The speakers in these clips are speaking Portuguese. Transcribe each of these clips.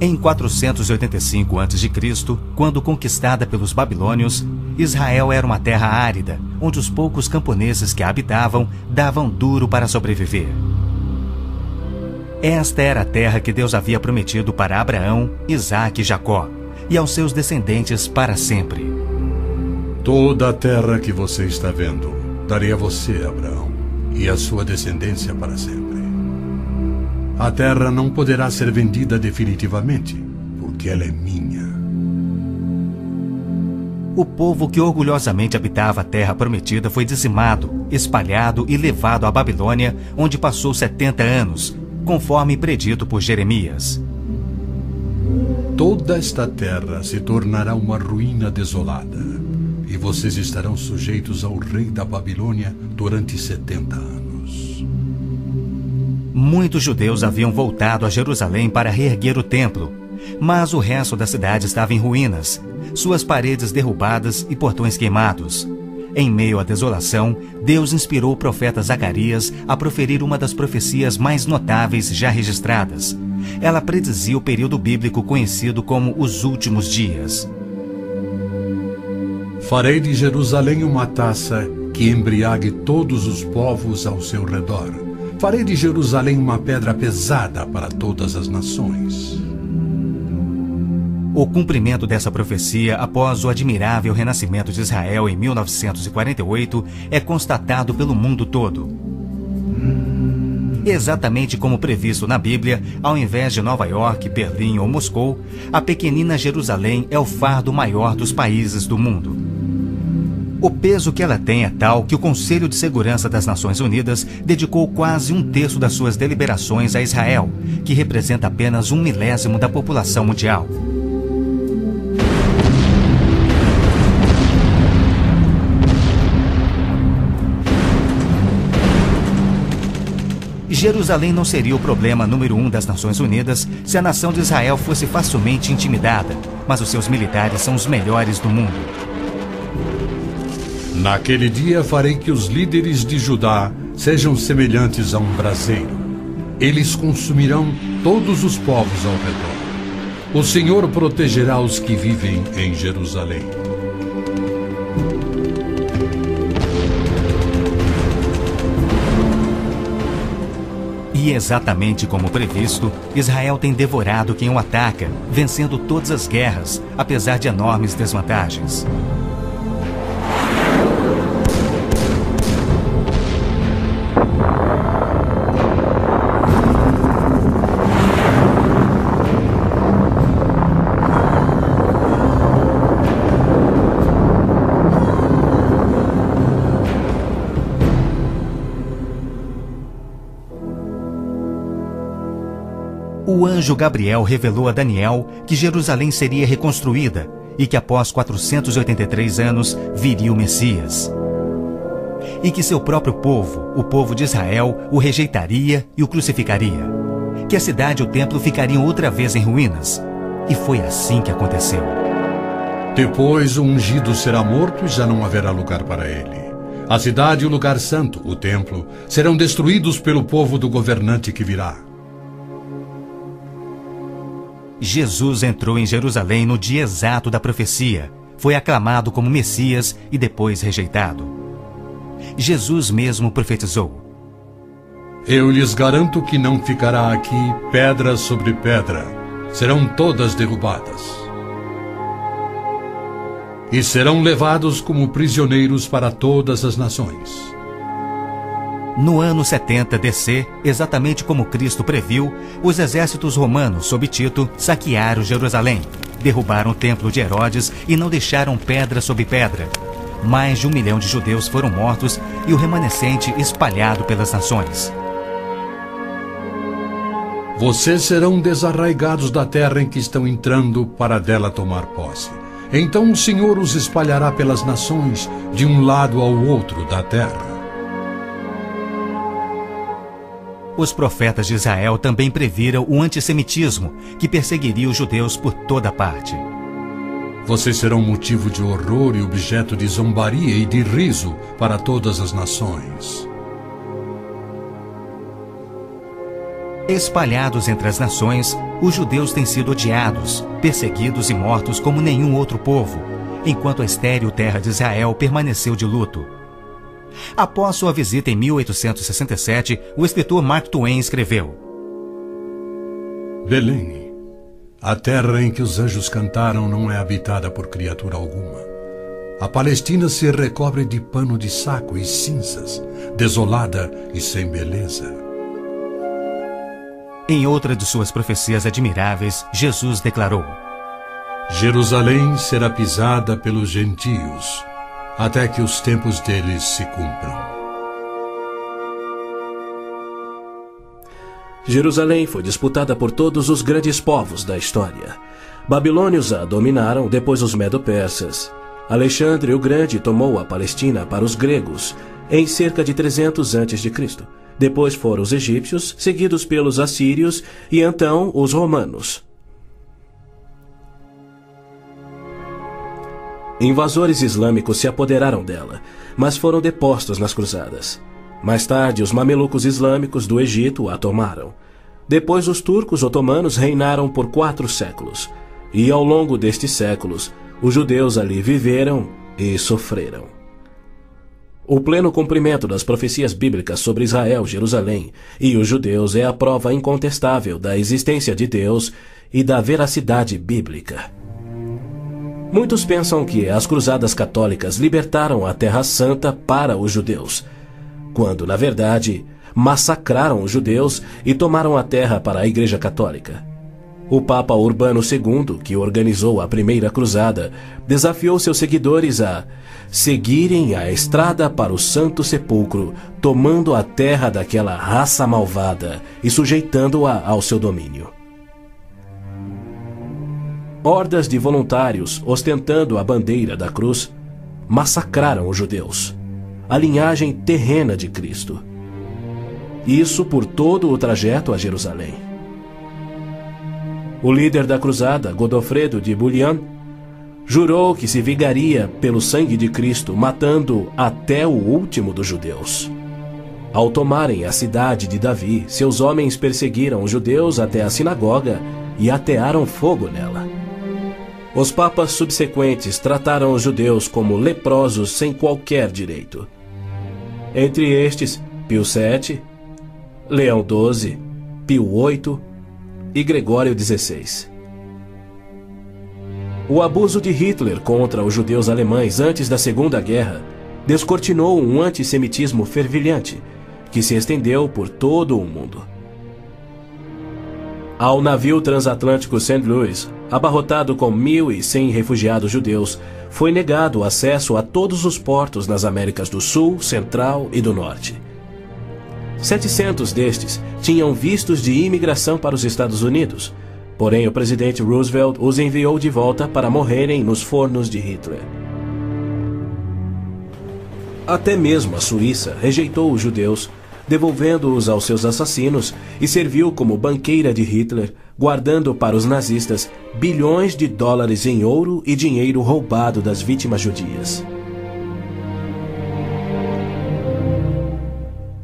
Em 485 a.C., quando conquistada pelos babilônios, Israel era uma terra árida, onde os poucos camponeses que a habitavam davam duro para sobreviver. Esta era a terra que Deus havia prometido para Abraão, Isaque e Jacó, e aos seus descendentes para sempre. Toda a terra que você está vendo, darei a você, Abraão, e a sua descendência para sempre. A terra não poderá ser vendida definitivamente, porque ela é minha. O povo que orgulhosamente habitava a terra prometida foi dizimado, espalhado e levado à Babilônia, onde passou 70 anos, conforme predito por Jeremias. Toda esta terra se tornará uma ruína desolada, e vocês estarão sujeitos ao rei da Babilônia durante 70 anos. Muitos judeus haviam voltado a Jerusalém para reerguer o templo, mas o resto da cidade estava em ruínas, suas paredes derrubadas e portões queimados. Em meio à desolação, Deus inspirou o profeta Zacarias a proferir uma das profecias mais notáveis já registradas. Ela predizia o período bíblico conhecido como os últimos dias. Farei de Jerusalém uma taça que embriague todos os povos ao seu redor. Farei de Jerusalém uma pedra pesada para todas as nações. O cumprimento dessa profecia após o admirável renascimento de Israel em 1948 é constatado pelo mundo todo. Exatamente como previsto na Bíblia, ao invés de Nova York, Berlim ou Moscou, a pequenina Jerusalém é o fardo maior dos países do mundo. O peso que ela tem é tal que o Conselho de Segurança das Nações Unidas dedicou quase 1/3 das suas deliberações a Israel, que representa apenas 1/1000 da população mundial. Jerusalém não seria o problema número 1 das Nações Unidas se a nação de Israel fosse facilmente intimidada, mas os seus militares são os melhores do mundo. Naquele dia farei que os líderes de Judá sejam semelhantes a um braseiro. Eles consumirão todos os povos ao redor. O Senhor protegerá os que vivem em Jerusalém. E exatamente como previsto, Israel tem devorado quem o ataca, vencendo todas as guerras, apesar de enormes desvantagens. O anjo Gabriel revelou a Daniel que Jerusalém seria reconstruída e que após 483 anos viria o Messias. E que seu próprio povo, o povo de Israel, o rejeitaria e o crucificaria. Que a cidade e o templo ficariam outra vez em ruínas. E foi assim que aconteceu. Depois o ungido será morto e já não haverá lugar para ele. A cidade e o lugar santo, o templo, serão destruídos pelo povo do governante que virá. Jesus entrou em Jerusalém no dia exato da profecia, foi aclamado como Messias e depois rejeitado. Jesus mesmo profetizou: Eu lhes garanto que não ficará aqui pedra sobre pedra, serão todas derrubadas. E serão levados como prisioneiros para todas as nações. No ano 70 DC, exatamente como Cristo previu, os exércitos romanos sob Tito saquearam Jerusalém, derrubaram o templo de Herodes e não deixaram pedra sobre pedra. Mais de 1 milhão de judeus foram mortos e o remanescente espalhado pelas nações. Vocês serão desarraigados da terra em que estão entrando para dela tomar posse. Então o Senhor os espalhará pelas nações, de um lado ao outro da terra. Os profetas de Israel também previram o antissemitismo, que perseguiria os judeus por toda parte. Vocês serão motivo de horror e objeto de zombaria e de riso para todas as nações. Espalhados entre as nações, os judeus têm sido odiados, perseguidos e mortos como nenhum outro povo, enquanto a estéril terra de Israel permaneceu de luto. Após sua visita em 1867, o escritor Mark Twain escreveu: Belém, a terra em que os anjos cantaram não é habitada por criatura alguma. A Palestina se recobre de pano de saco e cinzas, desolada e sem beleza. Em outra de suas profecias admiráveis, Jesus declarou: Jerusalém será pisada pelos gentios, até que os tempos deles se cumpram. Jerusalém foi disputada por todos os grandes povos da história. Babilônios a dominaram, depois os medo-persas. Alexandre o Grande tomou a Palestina para os gregos em cerca de 300 a.C. Depois foram os egípcios, seguidos pelos assírios e então os romanos. Invasores islâmicos se apoderaram dela, mas foram depostos nas cruzadas. Mais tarde, os mamelucos islâmicos do Egito a tomaram. Depois, os turcos otomanos reinaram por 4 séculos. E ao longo destes séculos, os judeus ali viveram e sofreram. O pleno cumprimento das profecias bíblicas sobre Israel, Jerusalém e os judeus é a prova incontestável da existência de Deus e da veracidade bíblica. Muitos pensam que as cruzadas católicas libertaram a Terra Santa para os judeus, quando, na verdade, massacraram os judeus e tomaram a terra para a Igreja Católica. O Papa Urbano II, que organizou a primeira cruzada, desafiou seus seguidores a seguirem a estrada para o Santo Sepulcro, tomando a terra daquela raça malvada e sujeitando-a ao seu domínio. Hordas de voluntários, ostentando a bandeira da cruz, massacraram os judeus, a linhagem terrena de Cristo. Isso por todo o trajeto a Jerusalém. O líder da cruzada, Godofredo de Bouillon, jurou que se vingaria pelo sangue de Cristo, matando até o último dos judeus. Ao tomarem a cidade de Davi, seus homens perseguiram os judeus até a sinagoga e atearam fogo nela. Os papas subsequentes trataram os judeus como leprosos sem qualquer direito. Entre estes, Pio VII, Leão XII, Pio VIII e Gregório XVI. O abuso de Hitler contra os judeus alemães antes da Segunda Guerra descortinou um antissemitismo fervilhante que se estendeu por todo o mundo. Ao navio transatlântico St. Louis, abarrotado com 1.100 refugiados judeus, foi negado acesso a todos os portos nas Américas do Sul, Central e do Norte. 700 destes tinham vistos de imigração para os Estados Unidos, porém o presidente Roosevelt os enviou de volta para morrerem nos fornos de Hitler. Até mesmo a Suíça rejeitou os judeus, devolvendo-os aos seus assassinos, e serviu como banqueira de Hitler, guardando para os nazistas bilhões de dólares em ouro e dinheiro roubado das vítimas judias.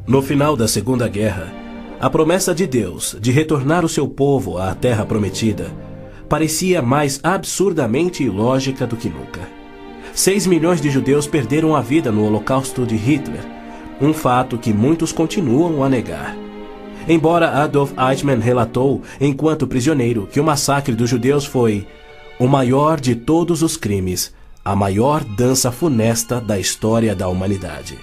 No final da Segunda Guerra, a promessa de Deus de retornar o seu povo à Terra Prometida parecia mais absurdamente ilógica do que nunca. 6 milhões de judeus perderam a vida no Holocausto de Hitler, um fato que muitos continuam a negar. Embora Adolf Eichmann relatou, enquanto prisioneiro, que o massacre dos judeus foi o maior de todos os crimes, a maior dança funesta da história da humanidade.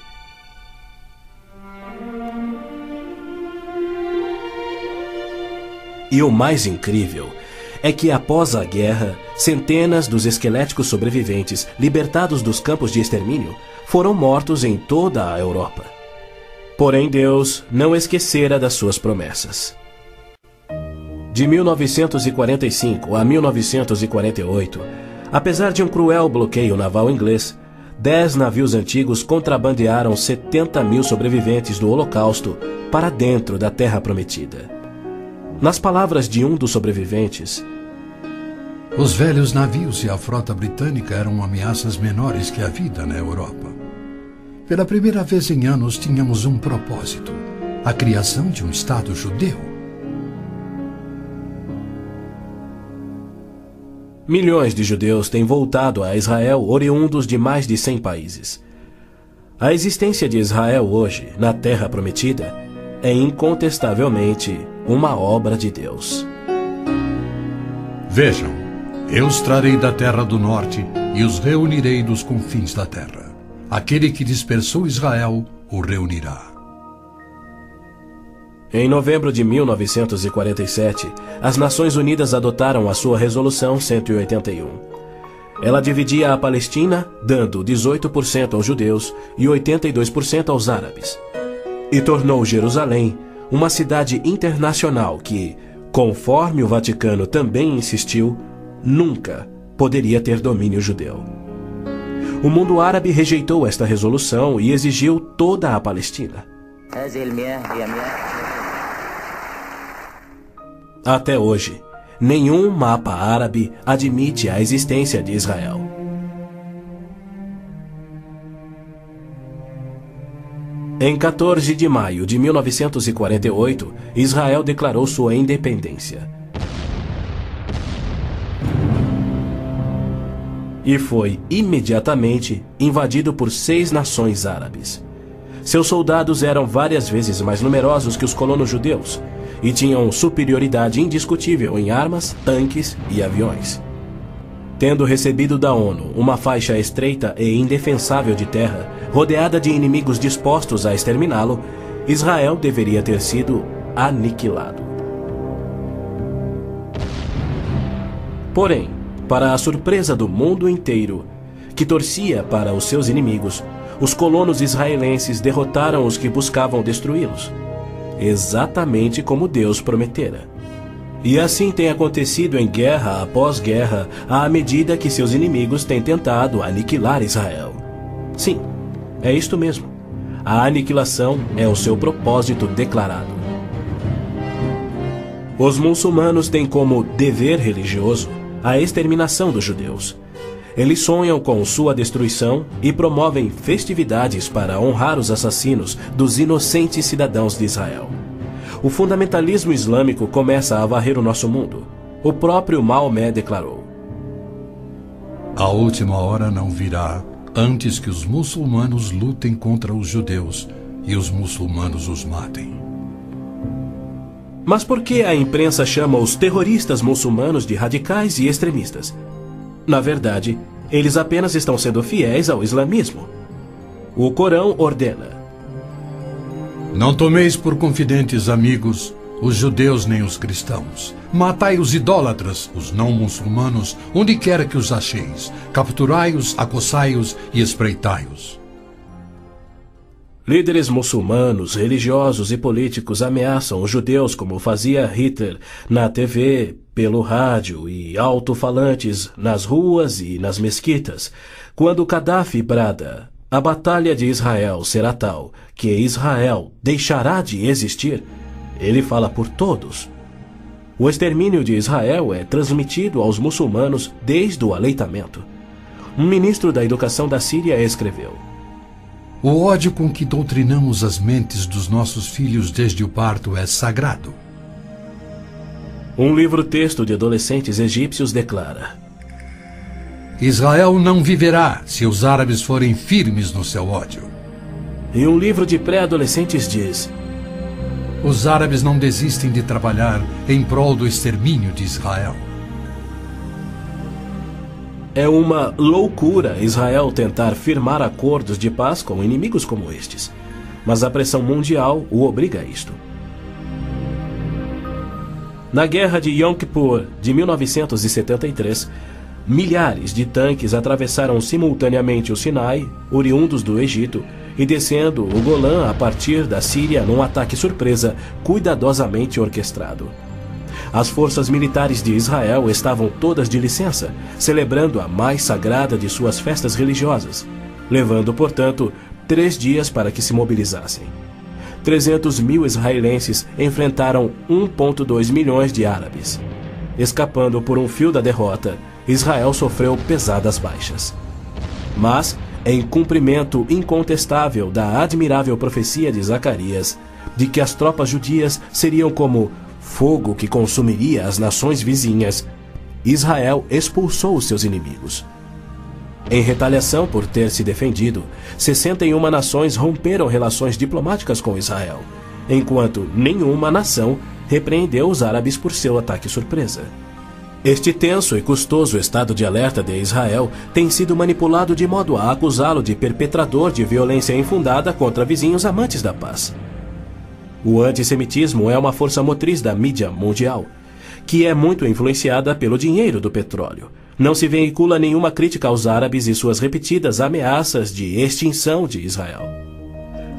E o mais incrível é que, após a guerra, centenas dos esqueléticos sobreviventes, libertados dos campos de extermínio, foram mortos em toda a Europa. Porém, Deus não esquecera das suas promessas. De 1945 a 1948, apesar de um cruel bloqueio naval inglês, 10 navios antigos contrabandearam 70.000 sobreviventes do Holocausto para dentro da Terra Prometida. Nas palavras de um dos sobreviventes, os velhos navios e a frota britânica eram ameaças menores que a vida na Europa. Pela primeira vez em anos tínhamos um propósito: a criação de um Estado judeu. Milhões de judeus têm voltado a Israel oriundos de mais de 100 países. A existência de Israel hoje, na Terra Prometida, é incontestavelmente uma obra de Deus. Vejam, eu os trarei da terra do norte e os reunirei dos confins da terra. Aquele que dispersou Israel o reunirá. Em novembro de 1947, as Nações Unidas adotaram a sua Resolução 181. Ela dividia a Palestina, dando 18% aos judeus e 82% aos árabes. E tornou Jerusalém uma cidade internacional que, conforme o Vaticano também insistiu, nunca poderia ter domínio judeu. O mundo árabe rejeitou esta resolução e exigiu toda a Palestina. Até hoje, nenhum mapa árabe admite a existência de Israel. Em 14 de maio de 1948, Israel declarou sua independência. E foi imediatamente invadido por 6 nações árabes. Seus soldados eram várias vezes mais numerosos que os colonos judeus e tinham superioridade indiscutível em armas, tanques e aviões. Tendo recebido da ONU uma faixa estreita e indefensável de terra, rodeada de inimigos dispostos a exterminá-lo, Israel deveria ter sido aniquilado. Porém, para a surpresa do mundo inteiro, que torcia para os seus inimigos, os colonos israelenses derrotaram os que buscavam destruí-los, exatamente como Deus prometera. E assim tem acontecido em guerra após guerra, à medida que seus inimigos têm tentado aniquilar Israel. Sim, é isto mesmo. A aniquilação é o seu propósito declarado. Os muçulmanos têm como dever religioso a exterminação dos judeus. Eles sonham com sua destruição e promovem festividades para honrar os assassinos dos inocentes cidadãos de Israel. O fundamentalismo islâmico começa a varrer o nosso mundo. O próprio Maomé declarou: A última hora não virá antes que os muçulmanos lutem contra os judeus e os muçulmanos os matem. Mas por que a imprensa chama os terroristas muçulmanos de radicais e extremistas? Na verdade, eles apenas estão sendo fiéis ao islamismo. O Corão ordena: Não tomeis por confidentes amigos os judeus nem os cristãos. Matai os idólatras, os não muçulmanos, onde quer que os acheis. Capturai-os, acossai-os e espreitai-os. Líderes muçulmanos, religiosos e políticos ameaçam os judeus como fazia Hitler na TV, pelo rádio e alto-falantes nas ruas e nas mesquitas. Quando Gaddafi brada: a batalha de Israel será tal que Israel deixará de existir, ele fala por todos. O extermínio de Israel é transmitido aos muçulmanos desde o aleitamento. Um ministro da educação da Síria escreveu: O ódio com que doutrinamos as mentes dos nossos filhos desde o parto é sagrado. Um livro-texto de adolescentes egípcios declara: Israel não viverá se os árabes forem firmes no seu ódio. E um livro de pré-adolescentes diz: Os árabes não desistem de trabalhar em prol do extermínio de Israel. É uma loucura Israel tentar firmar acordos de paz com inimigos como estes, mas a pressão mundial o obriga a isto. Na Guerra de Yom Kippur de 1973, milhares de tanques atravessaram simultaneamente o Sinai, oriundos do Egito, e descendo o Golã a partir da Síria num ataque surpresa cuidadosamente orquestrado. As forças militares de Israel estavam todas de licença, celebrando a mais sagrada de suas festas religiosas, levando, portanto, 3 dias para que se mobilizassem. 300 mil israelenses enfrentaram 1,2 milhões de árabes. Escapando por um fio da derrota, Israel sofreu pesadas baixas. Mas, em cumprimento incontestável da admirável profecia de Zacarias, de que as tropas judias seriam como fogo que consumiria as nações vizinhas, Israel expulsou os seus inimigos. Em retaliação por ter se defendido, 61 nações romperam relações diplomáticas com Israel, enquanto nenhuma nação repreendeu os árabes por seu ataque surpresa. Este tenso e custoso estado de alerta de Israel tem sido manipulado de modo a acusá-lo de perpetrador de violência infundada contra vizinhos amantes da paz. O antissemitismo é uma força motriz da mídia mundial, que é muito influenciada pelo dinheiro do petróleo. Não se veicula nenhuma crítica aos árabes e suas repetidas ameaças de extinção de Israel.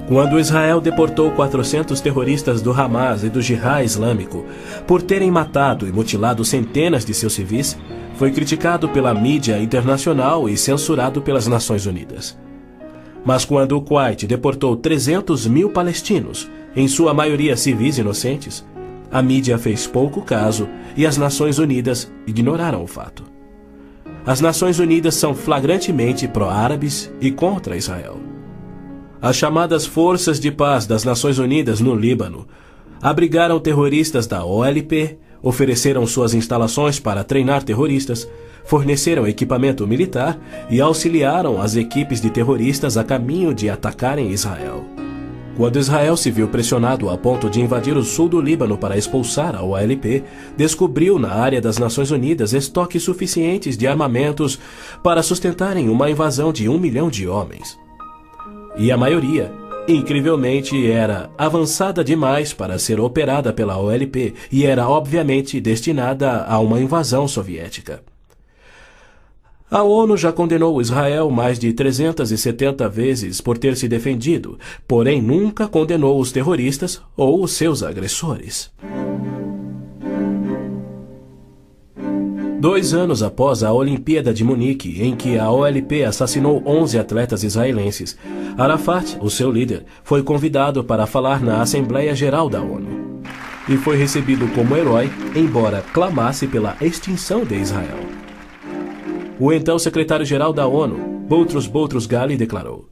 Quando Israel deportou 400 terroristas do Hamas e do Jihad Islâmico por terem matado e mutilado centenas de seus civis, foi criticado pela mídia internacional e censurado pelas Nações Unidas. Mas quando o Kuwait deportou 300 mil palestinos, em sua maioria civis inocentes, a mídia fez pouco caso e as Nações Unidas ignoraram o fato. As Nações Unidas são flagrantemente pró-árabes e contra Israel. As chamadas Forças de Paz das Nações Unidas no Líbano abrigaram terroristas da OLP, ofereceram suas instalações para treinar terroristas, forneceram equipamento militar e auxiliaram as equipes de terroristas a caminho de atacarem Israel. Quando Israel se viu pressionado a ponto de invadir o sul do Líbano para expulsar a OLP, descobriu na área das Nações Unidas estoques suficientes de armamentos para sustentarem uma invasão de 1 milhão de homens. E a maioria, incrivelmente, era avançada demais para ser operada pela OLP e era obviamente destinada a uma invasão soviética. A ONU já condenou Israel mais de 370 vezes por ter se defendido, porém nunca condenou os terroristas ou os seus agressores. 2 anos após a Olimpíada de Munique, em que a OLP assassinou 11 atletas israelenses, Arafat, o seu líder, foi convidado para falar na Assembleia Geral da ONU. E foi recebido como herói, embora clamasse pela extinção de Israel. O então secretário-geral da ONU, Boutros Ghali, declarou: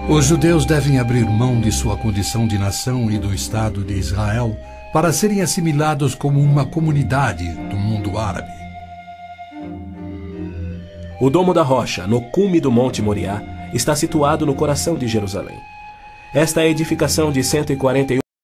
Os judeus devem abrir mão de sua condição de nação e do Estado de Israel para serem assimilados como uma comunidade do mundo árabe. O Domo da Rocha, no cume do Monte Moriá, está situado no coração de Jerusalém. Esta edificação de 141